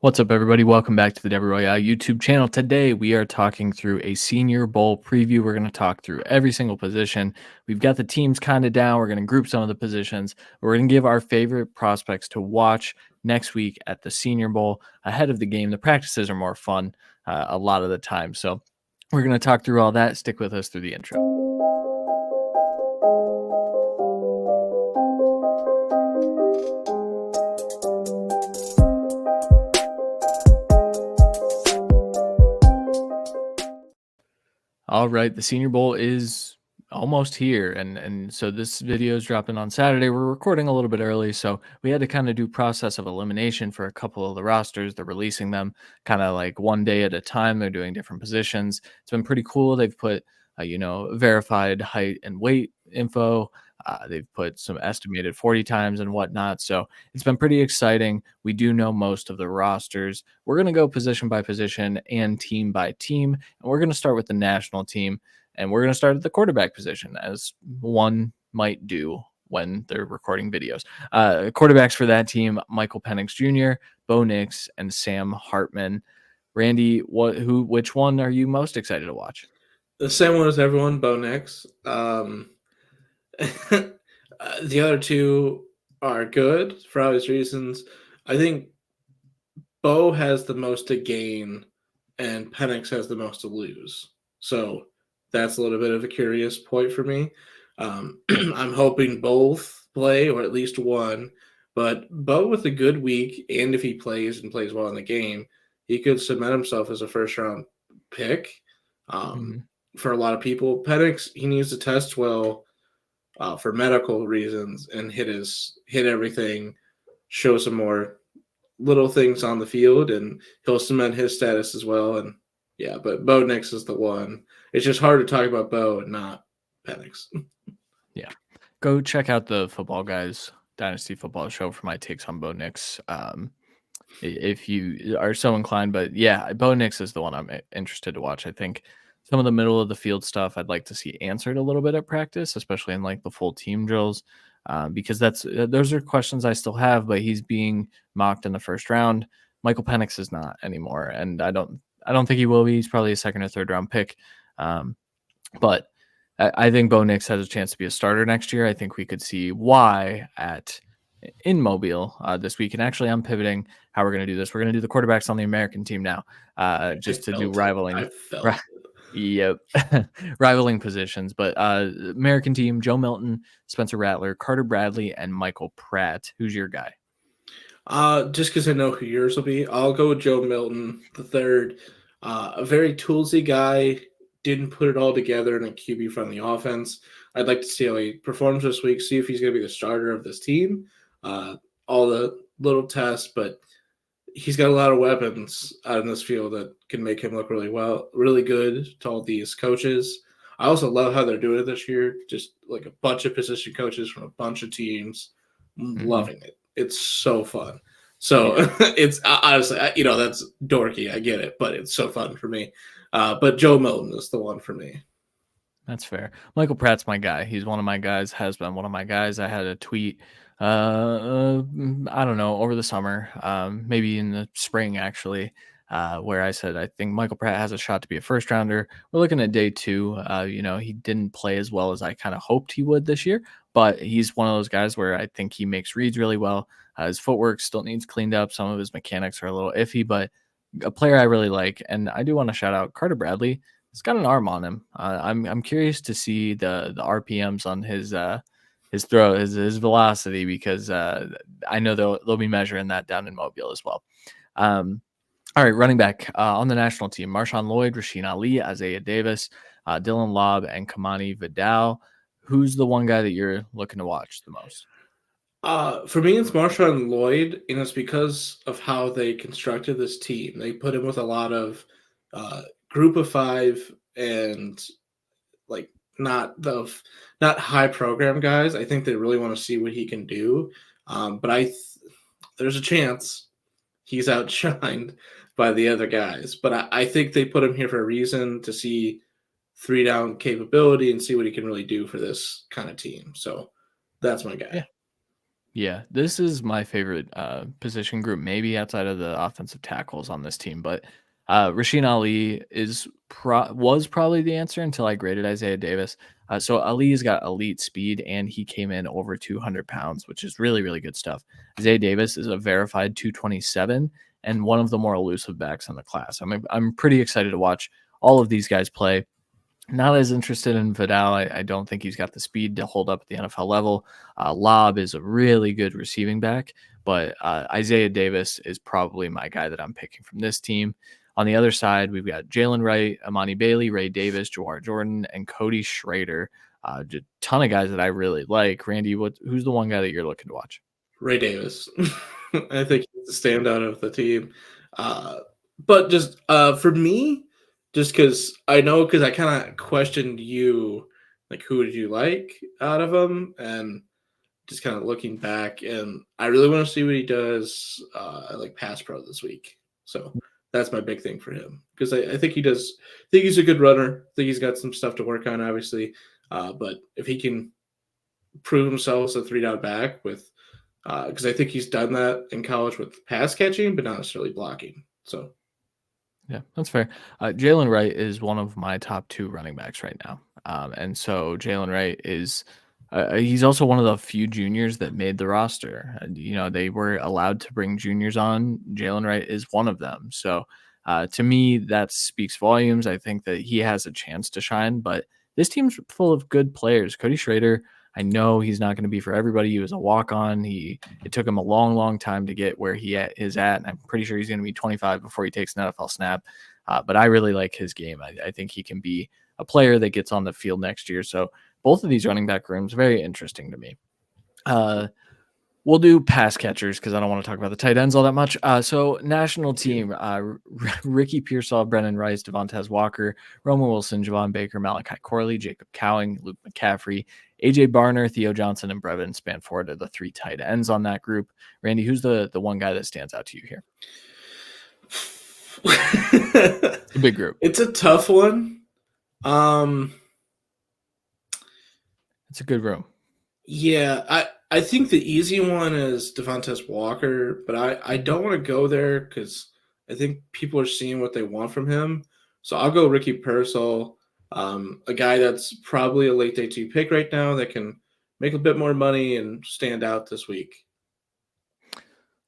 What's up, everybody? Welcome back to the Deborah Royale YouTube channel. Today, we are talking through a Senior Bowl preview. We're going to talk through every single position. We've got the teams kind of down. We're going to group some of the positions. We're going to give our favorite prospects to watch next week at the Senior Bowl ahead of the game. The practices are more fun a lot of the time. So we're going to talk through all that. Stick with us through the intro. All right, the Senior Bowl is almost here, and so this video is dropping on Saturday. We're recording a little bit early, so we had to kind of do process of elimination for a couple of the rosters. They're releasing them kind of like one day at a time. They're doing different positions. It's been pretty cool. They've put verified height and weight info. They've put some estimated 40 times and whatnot. So it's been pretty exciting. We do know most of the rosters. We're going to go position by position and team by team. And we're going to start with the national team. And we're going to start at the quarterback position, as one might do when they're recording videos. Quarterbacks for that team: Michael Penix Jr., Bo Nix, and Sam Hartman. Randy, which one are you most excited to watch? The same one as everyone, Bo Nix. The other two are good for obvious reasons. I think Bo has the most to gain and Penix has the most to lose. So that's a little bit of a curious point for me. I'm hoping both play, or at least one. But Bo with a good week, and if he plays and plays well in the game, he could cement himself as a first-round pick. Um, Mhm. for a lot of people, Penix, he needs to test well for medical reasons and hit everything, show some more little things on the field, and he'll cement his status as well. And yeah, but Bo Nix is the one. It's just hard to talk about Bo and not Penix. Yeah. Go check out the Football Guys Dynasty Football Show for my takes on Bo Nix. If you are so inclined, but yeah, Bo Nix is the one I'm interested to watch. I think some of the middle of the field stuff I'd like to see answered a little bit at practice, especially in like the full team drills, because those are questions I still have. But he's being mocked in the first round. Michael Penix is not anymore, and I don't think he will be. He's probably a second or third round pick. But I think Bo Nix has a chance to be a starter next year. I think we could see why in Mobile this week. And actually, I'm pivoting how we're going to do this. We're going to do the quarterbacks on the American team now, I just to do felt it. I rivaling. felt it. Yep, rivaling positions. But American team: Joe Milton, Spencer Rattler, Carter Bradley, and Michael Pratt. Who's your guy? Just because I know who yours will be, I'll go with Joe Milton, the third. A very toolsy guy, didn't put it all together in a QB friendly offense. I'd like to see how he performs this week, see if he's going to be the starter of this team. All the little tests, but he's got a lot of weapons out in this field that can make him look really good to all these coaches. I also love how they're doing it this year. Just like a bunch of position coaches from a bunch of teams, Hmm. loving it. It's so fun. So Yeah, it's honestly, that's dorky. I get it, but it's so fun for me. But Joe Milton is the one for me. that's fair. Michael Pratt's my guy. He's one of my guys. Has been one of my guys. I had a tweet. I don't know, over the summer, maybe in the spring actually, where I said I think Michael Pratt has a shot to be a first rounder. We're looking at day two. He didn't play as well as I kind of hoped he would this year, but he's one of those guys where I think he makes reads really well. His footwork still needs cleaned up. Some of his mechanics are a little iffy, but a player I really like. And I do want to shout out Carter Bradley. He's got an arm on him. I'm curious to see the RPMs on his throw, his velocity, because I know they'll be measuring that down in Mobile as well. All right, running back on the national team: Marshawn Lloyd, Rasheen Ali, Isaiah Davis, Dylan Lobb, and Kamani Vidal. Who's the one guy that you're looking to watch the most? For me, it's Marshawn Lloyd, and it's because of how they constructed this team. They put him with a lot of group of five and like not the not high program guys. I think they really want to see what he can do. But there's a chance he's outshined by the other guys. But I think they put him here for a reason, to see three down capability and see what he can really do for this kind of team. So that's my Yeah. guy. Yeah, this is my favorite position group, maybe outside of the offensive tackles on this team. But Rasheen Ali was probably the answer until I graded Isaiah Davis. So Ali's got elite speed, and he came in over 200 pounds, which is really, really good stuff. Isaiah Davis is a verified 227 and one of the more elusive backs in the class. I'm pretty excited to watch all of these guys play. Not as interested in Vidal. I don't think he's got the speed to hold up at the NFL level. Lob is a really good receiving back, but Isaiah Davis is probably my guy that I'm picking from this team. On the other side, we've got Jalen Wright, Amani Bailey, Ray Davis, Jawar Jordan, and Cody Schrader. A ton of guys that I really like. Randy, who's the one guy that you're looking to watch? Ray Davis. I think he's the standout of the team. Uh, but just for me, just because I kind of questioned you, like, who did you like out of them? And just kind of looking back, and I really want to see what he does like pass pro this week. So that's my big thing for him because I think he does. I think he's a good runner. I think he's got some stuff to work on, obviously. But if he can prove himself as a three down back with, because I think he's done that in college with pass catching, but not necessarily blocking. So Yeah, that's fair. Jalen Wright is one of my top two running backs right now. And so Jalen Wright is, he's also one of the few juniors that made the roster. They were allowed to bring juniors on. Jalen Wright is one of them. So to me, that speaks volumes. I think that he has a chance to shine, but this team's full of good players. Cody Schrader, I know he's not going to be for everybody. He was a walk on. It took him a long, long time to get where is at, and I'm pretty sure he's going to be 25 before he takes an NFL snap. But I really like his game. I think he can be a player that gets on the field next year. So both of these running back rooms very interesting to me. We'll do pass catchers because I don't want to talk about the tight ends all that much. So national team, Ricky Pearsall, Brennan Rice, Devontae Walker, Roman Wilson, Javon Baker, Malachi Corley, Jacob Cowing, Luke McCaffrey, AJ Barner, Theo Johnson, and Brevin Spanford are the three tight ends on that group. Randy, who's the one guy that stands out to you here? It's a big group. it's a tough one. Um, It's a good room. yeah, I think the easy one is Devontae Walker, but I don't want to go there because I think people are seeing what they want from him. So I'll go Ricky Pearsall, a guy that's probably a late day two pick right now that can make a bit more money and stand out this week.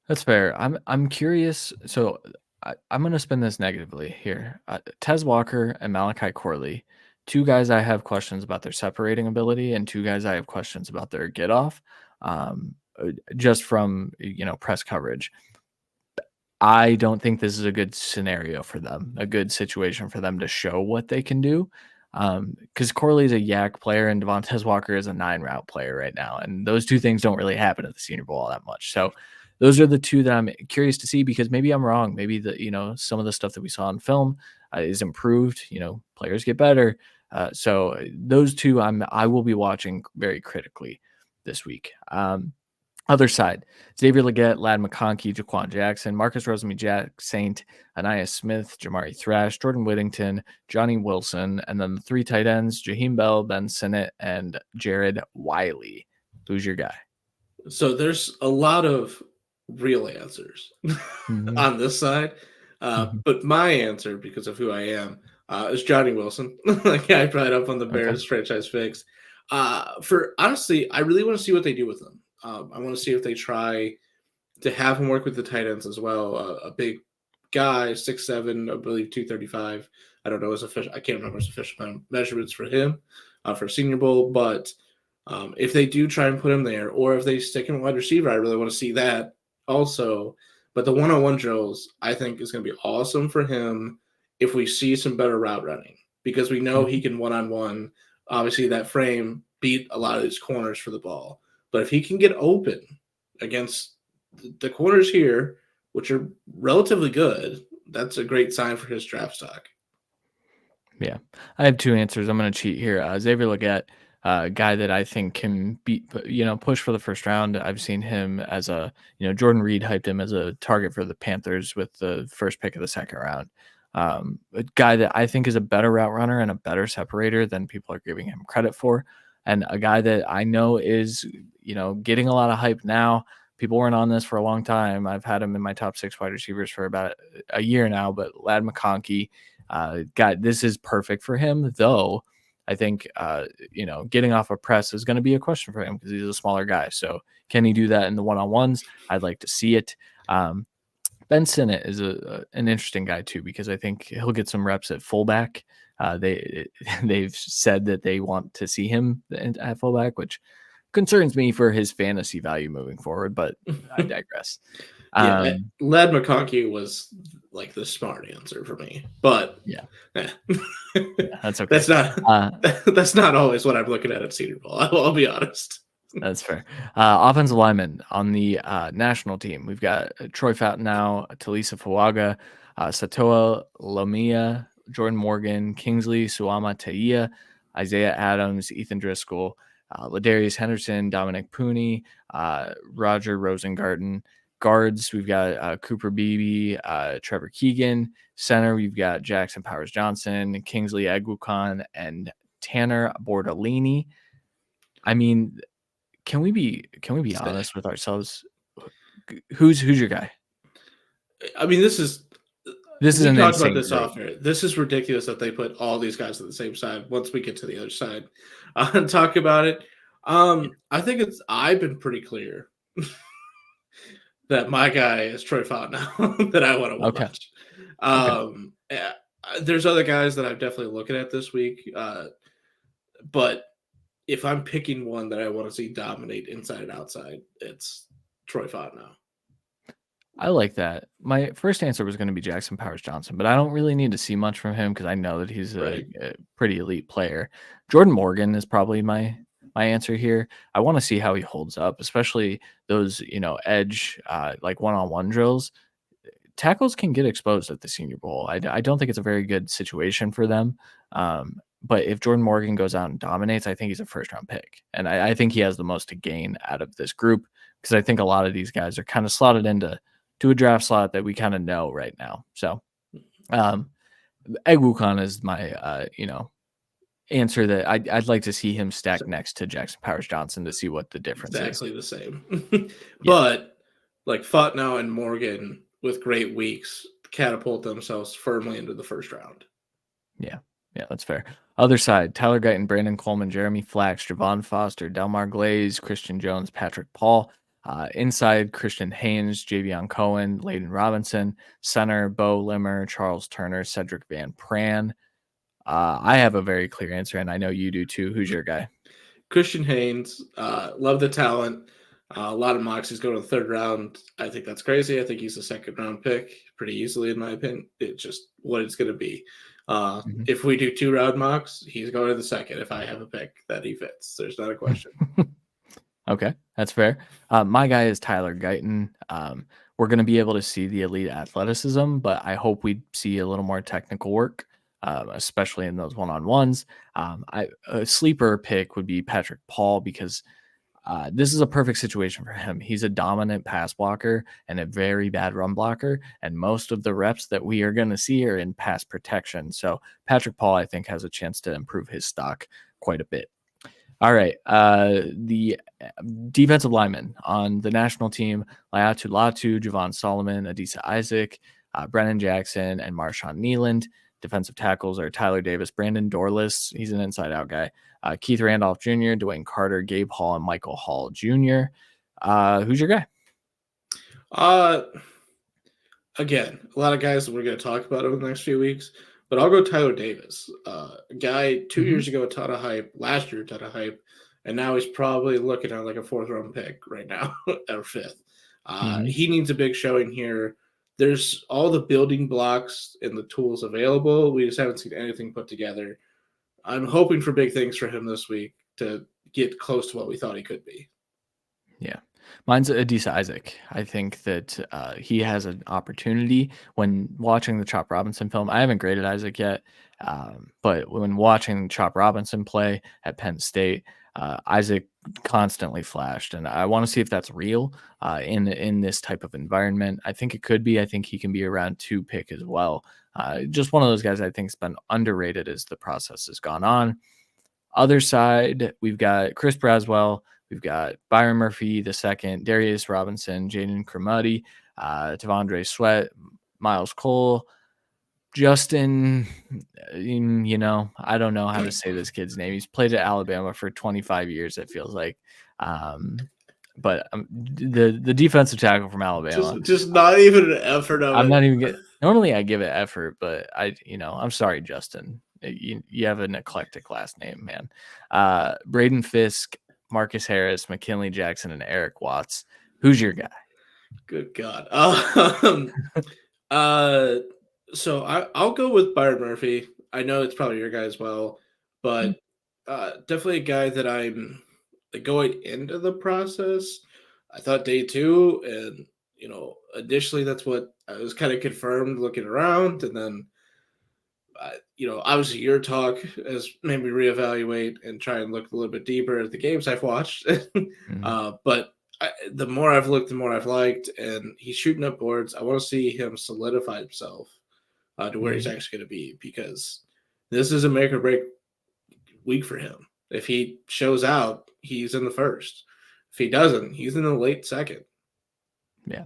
That's fair. I'm curious. So I'm going to spin this negatively here. Tez Walker and Malachi Corley, two guys I have questions about their separating ability, and two guys I have questions about their get off. Just from press coverage. I don't think this is a good scenario for them, a good situation for them to show what they can do. Because Corley's a yak player and Devontae Walker is a 9 route player right now. And those two things don't really happen at the Senior Bowl all that much. So those are the two that I'm curious to see because maybe I'm wrong. Maybe some of the stuff that we saw in film is improved. Players get better. So those two I will be watching very critically this week. Other side, Xavier Legette, Lad McConkey, Jaquan Jackson, Marcus Rosemy-Jack Saint, Anaya Smith, Jamari Thrash, Jordan Whittington, Johnny Wilson, and then the three tight ends, Jaheim Bell, Ben Sinnott, and Jared Wiley. Who's your guy? So there's a lot of real answers Mm-hmm. on this side, Mm-hmm. but my answer, because of who I am, is Johnny Wilson. Like I brought up on the Okay. Bears franchise fix. For honestly, I really want to see what they do with him. I want to see if they try to have him work with the tight ends as well. A big guy, 6'7", I believe 235. I don't know his official. I can't remember his official measurements for him for Senior Bowl, but if they do try and put him there, or if they stick him wide receiver, I really want to see that also. But the one-on-one drills, I think, is going to be awesome for him if we see some better route running because we know he Mhm. can one-on-one. Obviously, that frame beat a lot of these corners for the ball, but if he can get open against the corners here, which are relatively good, that's a great sign for his draft stock. Yeah, I have two answers. I'm going to cheat here. Xavier Legette, guy that I think can push for the first round. I've seen him as Jordan Reed hyped him as a target for the Panthers with the first pick of the second round. A guy that I think is a better route runner and a better separator than people are giving him credit for. and a guy that I know is, getting a lot of hype now. People weren't on this for a long time. I've had him in my top 6 wide receivers for about a year now, but Lad McConkey, this is perfect for him, though. I think, getting off a press is going to be a question for him because he's a smaller guy. So can he do that in the one-on-ones? I'd like to see it. Ben Sinnott is an interesting guy too, because I think he'll get some reps at fullback. They've said that they want to see him at fullback, which concerns me for his fantasy value moving forward, but I digress. Yeah, Lad McConkey was like the smart answer for me, but Yeah. eh. That's okay. That's not always what I'm looking at Senior Bowl. I'll be honest. That's fair. Offensive lineman on the national team. We've got Troy Fatnow, Talisa Fuaga, Satoa Lomia, Jordan Morgan, Kingsley Suama Taia, Isaiah Adams, Ethan Driscoll, Ladarius Henderson, Dominic Pooney, Roger Rosengarten. Guards, we've got Cooper Beebe, Trevor Keegan. Center, we've got Jackson Powers Johnson, Kingsley Agukan, and Tanner Bordolini. I mean, can we be honest with ourselves? Who's your guy? I mean, this is We an talked about insane this group. off air. This is ridiculous that they put all these guys at the same side. Once we get to the other side, talk about it. I think I've been pretty clear that my guy is Troy Fatnow that I want to watch. Yeah, there's other guys that I'm definitely looking at this week, but if I'm picking one that I want to see dominate inside and outside, it's Troy Fatnow. I like that. My first answer was going to be Jackson Powers Johnson, but I don't really need to see much from him because I know that he's a pretty elite player. Jordan Morgan is probably my answer here. I want to see how he holds up, especially those edge like one-on-one drills. Tackles can get exposed at the Senior Bowl. I don't think it's a very good situation for them. But if Jordan Morgan goes out and dominates, I think he's a first-round pick, and I think he has the most to gain out of this group because I think a lot of these guys are kind of slotted into a draft slot that we kind of know right now. So, Egg Wukong is my answer that I'd like to see him stacked next to Jackson Powers Johnson to see what the difference is. Exactly the same. But like Fatnow and Morgan with great weeks catapult themselves firmly into the first round. Yeah, that's fair. Other side, Tyler Guyton, Brandon Coleman, Jeremy Flax, Javon Foster, Delmar Glaze, Christian Jones, Patrick Paul. Inside, Christian Haynes, Javion Cohen, Layden Robinson. Center, Bo Limmer, Charles Turner, Cedric Van Pran. I have a very clear answer, and I know you do too. Who's your guy? Christian Haynes. Love the talent. A lot of mocks he's going to the third round. I think that's crazy. I think he's a second round pick pretty easily, in my opinion. It's just what it's going to be. If we do 2-round mocks, he's going to the second if I have a pick that he fits. There's not a question. Okay, that's fair. My guy is Tyler Guyton. We're going to be able to see the elite athleticism, but I hope we see a little more technical work, especially in those one-on-ones. A sleeper pick would be Patrick Paul because this is a perfect situation for him. He's a dominant pass blocker and a very bad run blocker, and most of the reps that we are going to see are in pass protection. So Patrick Paul, I think, has a chance to improve his stock quite a bit. All right. The defensive linemen on the national team, Laiatu Latu, Javon Solomon, Adisa Isaac, Brennan Jackson, and Marshawn Nealand. Defensive tackles are Tyler Davis, Brandon Dorless. He's an inside-out guy. Keith Randolph Jr., Dwayne Carter, Gabe Hall, and Michael Hall Jr. Who's your guy? Again, a lot of guys that we're going to talk about over the next few weeks. But I'll go Tyler Davis. A guy 2 years ago, a ton of hype. Last year, a ton of hype. And now he's probably looking at like a 4th-round pick right now, or 5th. He needs a big showing here. There's all the building blocks and the tools available. We just haven't seen anything put together. I'm hoping for big things for him this week to get close to what we thought he could be. Yeah. Mine's Adisa Isaac. I think that he has an opportunity when watching the Chop Robinson film. I haven't graded Isaac yet, but when watching Chop Robinson play at Penn State, Isaac constantly flashed, and I want to see if that's real in this type of environment. I think it could be. I think he can be a round 2 pick as well. Just one of those guys I think has been underrated as the process has gone on. Other side, we've got Chris Braswell, we've got Byron Murphy the second, Darius Robinson, Jaden Cromartie, Tavondre Sweat, Miles Cole, Justin. I don't know how to say this kid's name. He's played at Alabama for 25 years, it feels like. But the defensive tackle from Alabama. Just not even an effort of I'm it. not even normally I give it effort, but I'm sorry, Justin. You have an eclectic last name, man. Braden Fisk, Marcus Harris, McKinley Jackson, and Eric Watts. Who's your guy? Good God. Uh, so I'll go with Byron Murphy. I know it's probably your guy as well, but definitely a guy that I'm like, going into the process. I thought day two, and initially that's what I was kind of confirmed looking around, and then obviously your talk has made me reevaluate and try and look a little bit deeper at the games I've watched. Mhm. But the more I've looked, the more I've liked, and he's shooting up boards. I want to see him solidify himself to where he's Mhm. actually going to be, because this is a make or break week for him. If he shows out, he's in the first. If he doesn't, he's in the late second. Yeah.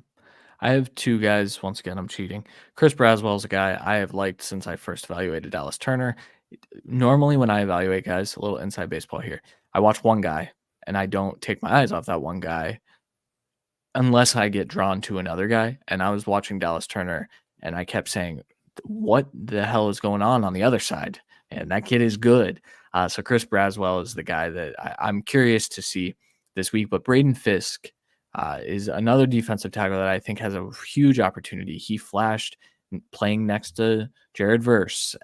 I have two guys. Once again, I'm cheating. Chris Braswell is a guy I have liked since I first evaluated Dallas Turner. Normally, when I evaluate guys, a little inside baseball here, I watch one guy and I don't take my eyes off that one guy unless I get drawn to another guy. And I was watching Dallas Turner and I kept saying, what the hell is going on the other side? And that kid is good. So Chris Braswell is the guy that I'm curious to see this week. But Braden Fisk is another defensive tackle that I think has a huge opportunity. He flashed playing next to Jared Verse,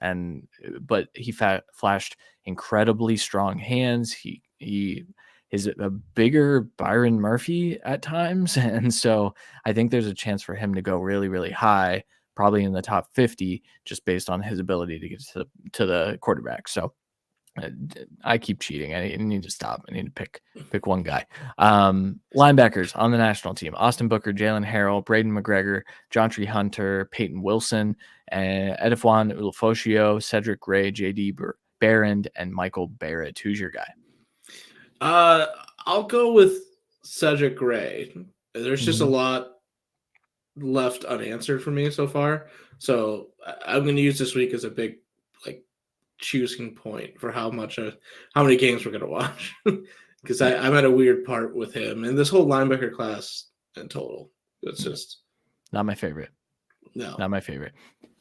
but he flashed incredibly strong hands. He is a bigger Byron Murphy at times, and so I think there's a chance for him to go really, really high, probably in the top 50, just based on his ability to get to the quarterback. So I keep cheating. I need to stop. I need to pick one guy. Linebackers on the national team: Austin Booker, Jalen Harrell, Braden McGregor, John Tree Hunter, Peyton Wilson, and Edifwan Ulfoshio, Cedric Gray, J.D. Barrand, and Michael Barrett. Who's your guy? Uh, I'll go with Cedric Gray. There's just a Mhm. lot left unanswered for me so far. So I'm going to use this week as a big like choosing point for how many games we're going to watch, because Yeah, I'm at a weird part with him and this whole linebacker class in total. It's yeah. just Not my favorite. no. Not my favorite.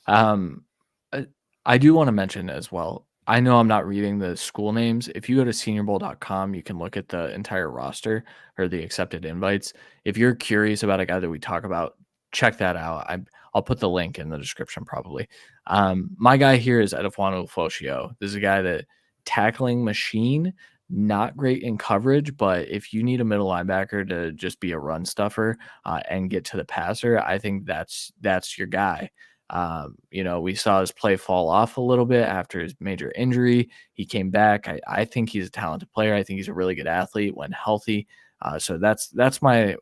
Um, I, I do want to mention as well. I know I'm not reading the school names. If you go to seniorbowl.com, you can look at the entire roster or the accepted invites. If you're curious about a guy that we talk about, check that out. I'll put the link in the description probably. My guy here is Edifano Foshio. This is a guy that tackling machine, not great in coverage, but if you need a middle linebacker to just be a run stuffer and get to the passer, I think that's your guy. We saw his play fall off a little bit after his major injury. He came back. I think he's a talented player. I think he's a really good athlete when healthy. So that's my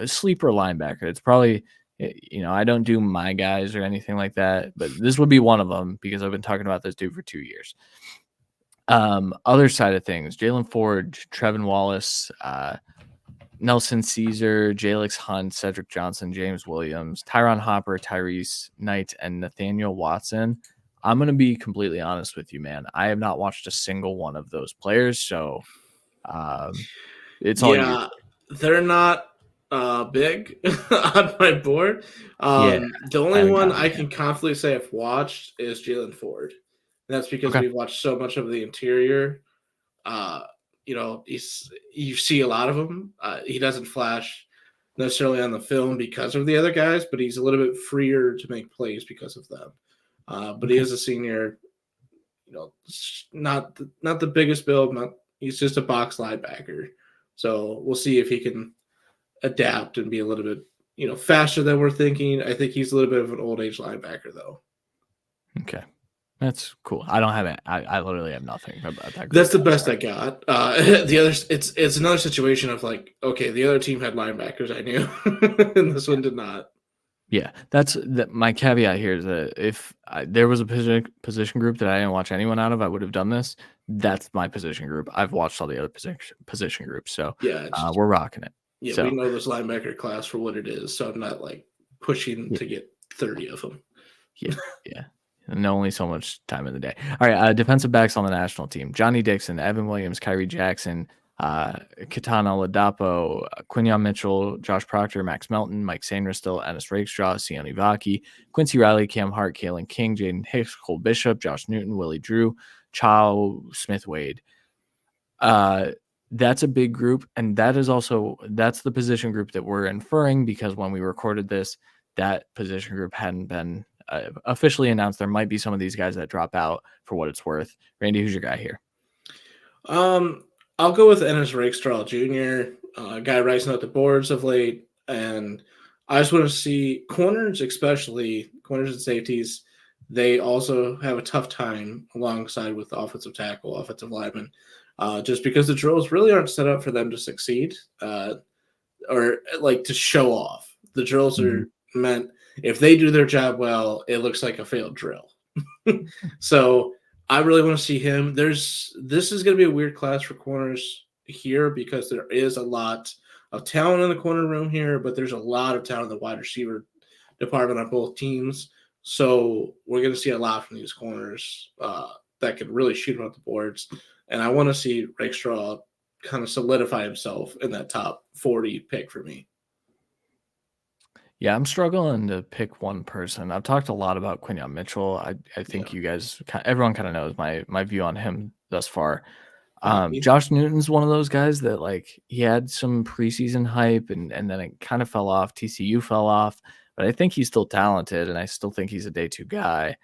sleeper linebacker. It's probably, I don't do my guys or anything like that, but this would be one of them because I've been talking about this dude for 2 years. Other side of things: Jalen Ford, Trevin Wallace, Nelson Caesar, Jalix Hunt, Cedric Johnson, James Williams, Tyron Hopper, Tyrese Knight, and Nathaniel Watson. I'm going to be completely honest with you, man. I have not watched a single one of those players, so um, it's all you. Yeah, they're not big on my board. Yeah, The I only haven't one counted I them yet. can confidently say I've watched is Jalen Ford. And that's because Okay. we've watched so much of the interior. Uh, you see a lot of him. He doesn't flash necessarily on the film because of the other guys, but he's a little bit freer to make plays because of them. But he Okay. is a senior. Not the biggest build. He's just a box linebacker. So we'll see if he can adapt and be a little bit faster than we're thinking. I think he's a little bit of an old age linebacker though. Okay. That's cool. I don't have it. I literally have nothing about that That's group. the I'm best sorry. I got. The others, it's another situation of like, okay, the other team had linebackers I knew, and this one did not. Yeah, that's my caveat here is that if there was a position group that I didn't watch anyone out of, I would have done this. That's my position group. I've watched all the other position groups, so Yeah, we're rocking it. yeah, we So know this linebacker class for what it is, so I'm not like pushing yeah, to get 30 of them. yeah, yeah. And only so much time in the day. All right, defensive backs on the national team: Johnny Dixon, Evan Williams, Kyrie Jackson, Katana Ladapo, Quinion Mitchell, Josh Proctor, Max Melton, Mike Sainristil, Ennis Rakestraw, Sione Vaki, Quincy Riley, Cam Hart, Kalen King, Jaden Hicks, Cole Bishop, Josh Newton, Willie Drew, Chow Smith Wade. Uh, that's a big group, and that's the position group that we're inferring because when we recorded this, that position group hadn't been officially announced. There might be some of these guys that drop out for what it's worth. Randy, who's your guy here? Um, I'll go with Ennis Rakestraw Jr., guy rising up the boards of late, and I just want to see corners, especially corners and safeties. They also have a tough time alongside with the offensive tackle, offensive lineman, just because the drills really aren't set up for them to succeed or like to show off. The drills Mhm. are meant if they do their job well, it looks like a failed drill. So I really want to see him. This is going to be a weird class for corners here because there is a lot of talent in the corner room here, but there's a lot of talent in the wide receiver department on both teams. So we're going to see a lot from these corners that could really shoot them up the boards. And I want to see Rakestraw kind of solidify himself in that top 40 pick for me. Yeah, I'm struggling to pick one person. I've talked a lot about Quinion Mitchell. I Yeah. think you guys, everyone kind of knows my view on him thus far. Thank you. Josh Newton's one of those guys that like he had some preseason hype and then it kind of fell off. TCU fell off, but I think he's still talented and I still think he's a day two guy.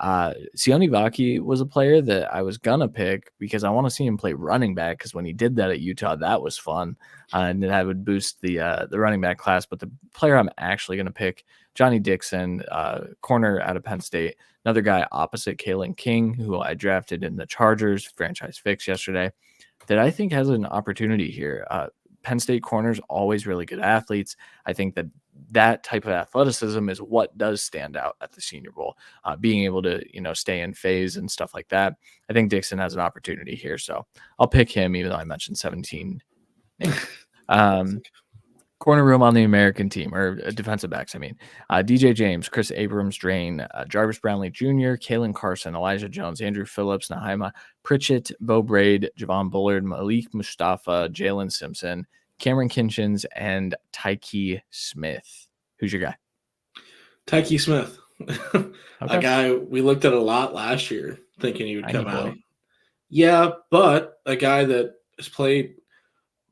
Sione Vaki was a player that I was gonna pick because I want to see him play running back because when he did that at Utah, that was fun, and that would boost the running back class. But the player I'm actually gonna pick, Johnny Dixon, corner out of Penn State, another guy opposite Kalen King, who I drafted in the Chargers franchise fix yesterday, that I think has an opportunity here. Penn State corners always really good athletes. I think that type of athleticism is what does stand out at the Senior Bowl. Being able to stay in phase and stuff like that. I think Dixon has an opportunity here, so I'll pick him even though I mentioned 17 names. Um, Classic. Corner room on the American team, or defensive backs, I mean. DJ James, Chris Abrams, Drain, Jarvis Brownlee Jr., Kalen Carson, Elijah Jones, Andrew Phillips, Naheima Pritchett, Bo Braid, Javon Bullard, Malik Mustafa, Jalen Simpson, Cameron Kinchins, and Tyke Smith. Who's your guy? Tyke Smith, a Okay. guy we looked at a lot last year, thinking he would Tiny come out. boy. Yeah, but a guy that has played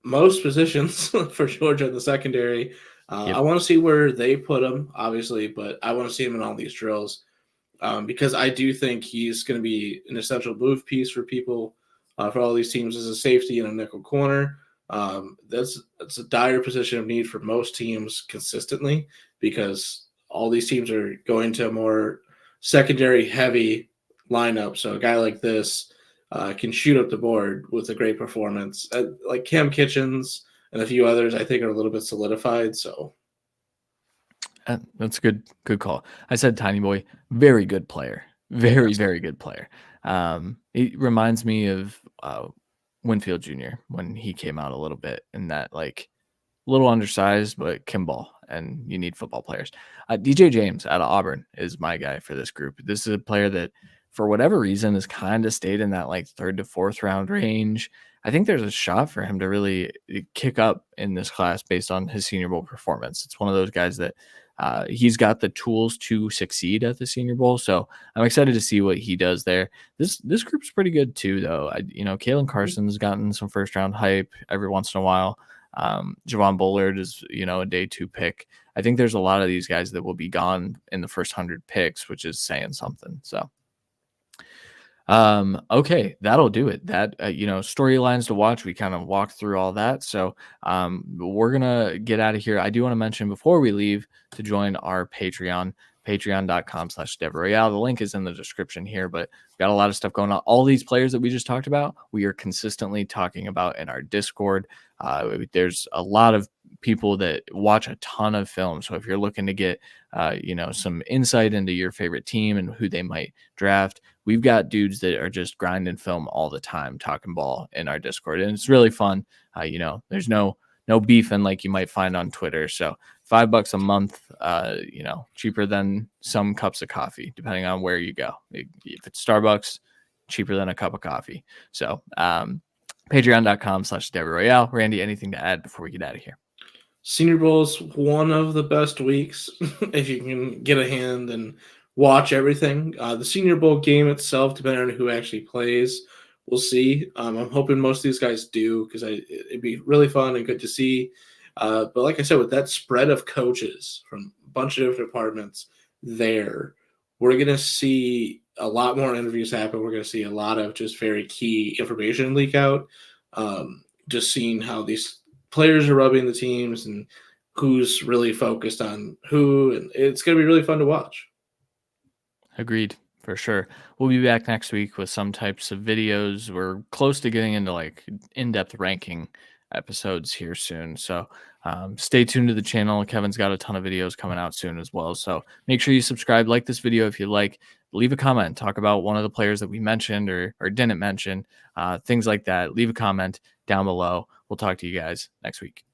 most positions for Georgia in the secondary. I Yep. want to see where they put him, obviously, but I want to see him in all these drills because I do think he's going to be an essential move piece for people, for all these teams as a safety and a nickel corner. That's a dire position of need for most teams consistently because all these teams are going to a more secondary heavy lineup. So a guy like this can shoot up the board with a great performance. Like Cam Kitchens and a few others, I think are a little bit solidified. So That's a good call. I said tiny boy, very good player, very yes, very good player. It reminds me of Winfield Jr. when he came out a little bit in that like little undersized but can ball, and you need football players. DJ James out of Auburn is my guy for this group. This is a player that, for whatever reason, has kind of stayed in that like third to fourth round range. I think there's a shot for him to really kick up in this class based on his Senior Bowl performance. It's one of those guys that he's got the tools to succeed at the Senior Bowl, so I'm excited to see what he does there. This group's pretty good too, though. Kalen Carson's gotten some first round hype every once in a while. Javon Bullard is, a day two pick. I think there's a lot of these guys that will be gone in the first 100 picks, which is saying something. So, okay, that'll do it. That, storylines to watch. We kind of walked through all that. So, we're going to get out of here. I do want to mention before we leave to join our Patreon. patreon.com/DevRoyale. The link is in the description here, but we've got a lot of stuff going on. All these players that we just talked about, we are consistently talking about in our Discord. There's a lot of people that watch a ton of film. So if you're looking to get, some insight into your favorite team and who they might draft, we've got dudes that are just grinding film all the time, talking ball in our Discord, and it's really fun. There's no beefing like you might find on Twitter. So $5 a month, cheaper than some cups of coffee, depending on where you go. If it's Starbucks, cheaper than a cup of coffee. So patreon.com/DevRoyale. Randy, anything to add before we get out of here? Senior Bowl's one of the best weeks if you can get a hand and watch everything. The Senior Bowl game itself, depending on who actually plays, we'll see. I'm hoping most of these guys do because it'd be really fun and good to see. But like I said, with that spread of coaches from a bunch of different departments there, we're going to see a lot more interviews happen. We're going to see a lot of just very key information leak out. Just seeing how these players are rubbing the teams and who's really focused on who, and it's going to be really fun to watch. Agreed, for sure. We'll be back next week with some types of videos. We're close to getting into like in-depth ranking episodes here soon. So stay tuned to the channel. Kevin's got a ton of videos coming out soon as well. So make sure you subscribe, like this video if you like, leave a comment, talk about one of the players that we mentioned or didn't mention, things like that. Leave a comment down below. We'll talk to you guys next week.